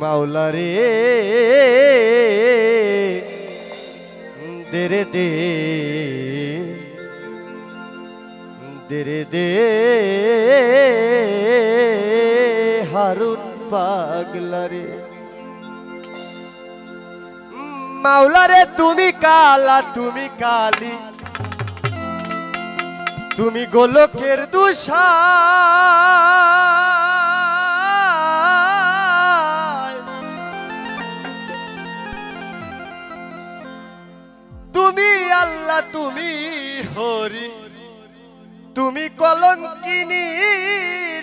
মাওলা রে দেরে দে দেরে দে হারুন পাগলা রে মাওলা রে তুমি কালা তুমি কালী তুমি গোলকের দুষা তুমি আল্লাহ তুমি হরি তুমি কলঙ্কিনী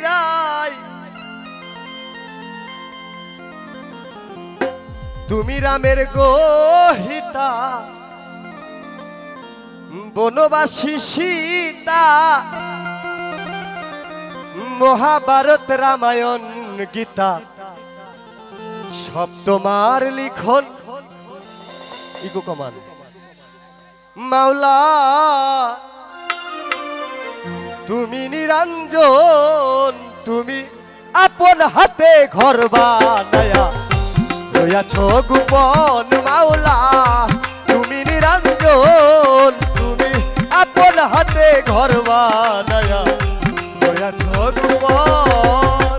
রাই তুমি রামের গোহিতা বনবাসী সীতা মহাভারত রামায়ণ গীতা সব তোমার লিখন ইগো কমান মাওলা তুমি নিরঞ্জন তুমি আপন হাতে ঘর বানায়া রয়াছ গোপন মাওলা তুমি নিরঞ্জন তুমি আপন হাতে ঘর বানায়া রয়াছ গোপন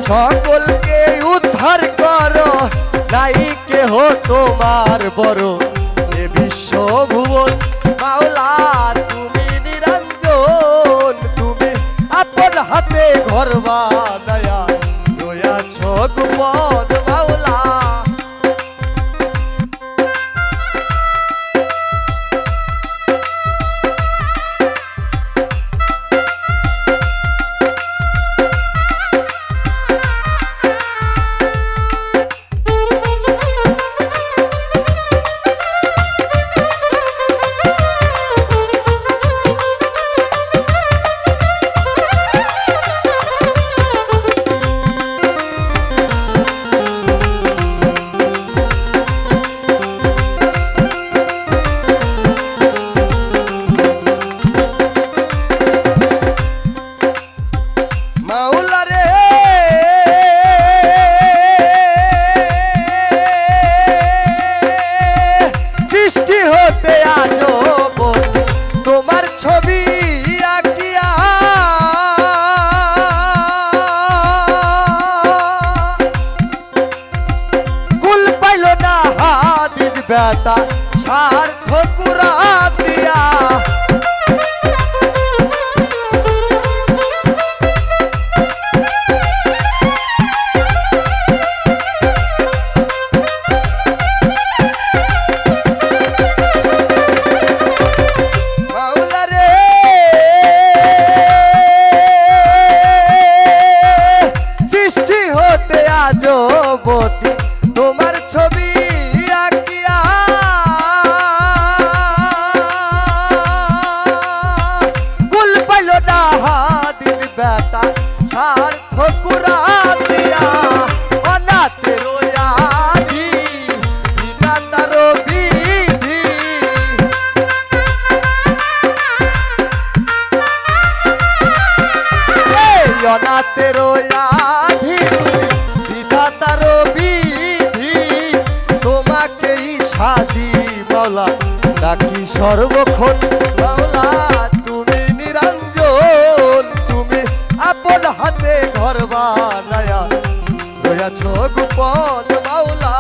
সকলকে উদ্ধার করো নাই কেহ তোমার বড় এ বিশ্ব ভুবন মাওলা তুমি নিরঞ্জন তুমি আপন হাতে ঘর বানায়া রয়াছ গোপন মাওলা बेटा सार्थकुरा दिया রাতেরও আধি বিধাতারও বিধি তোমাকেই সাজি মাওলা ডাকি সর্বক্ষণ মাওলা তুমি নিরঞ্জন তুমি আপন হাতে ঘর বানায়া রয়েছ গোপন মাওলা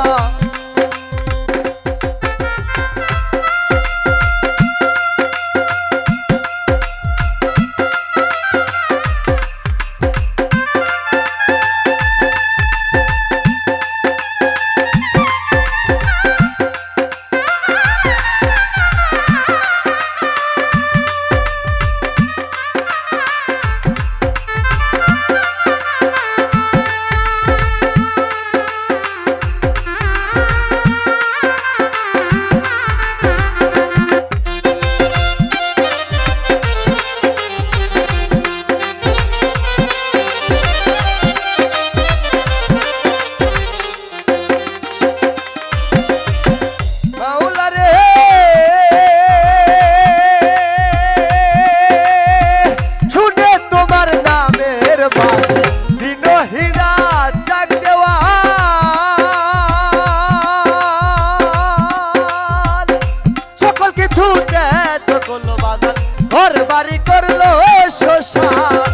ঘর বাড়ি করলো শ্মশান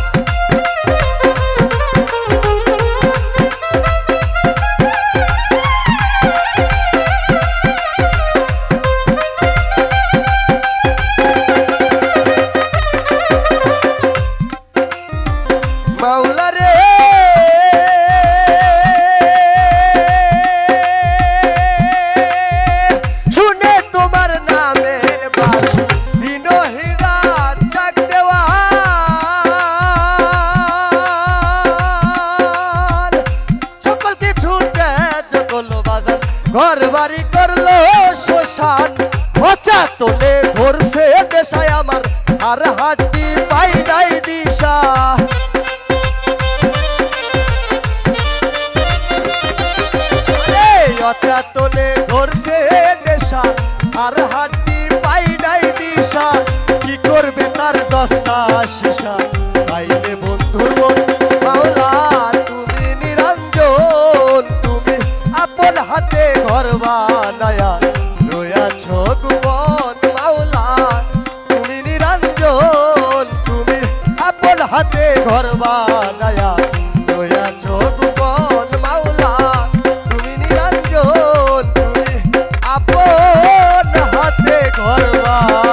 মাওলা রে শুনে তোমার নামের বাঁশি ঘর বাড়ি করলো শ্মশান অচাতনে ধরছে দেশায় আমার আর হাড্ডি পাই নাই দিশা অচাতনে ধরছে দেশা আর হাড্ডি পাই নাই দিশা কি করবে তার দশটা শিশা পাইলে বন্ধুর মন মাওলা তুমি নিরঞ্জন তুমি আপন হাতে ঘর বানায়া রয়েছ গোপন মাওলা তুমি নিরঞ্জন তুমি আপন হাতে ঘর বানায়া রয়েছ গোপন মাওলা তুমি নিরঞ্জন তুমি আপন হাতে ঘর বানায়া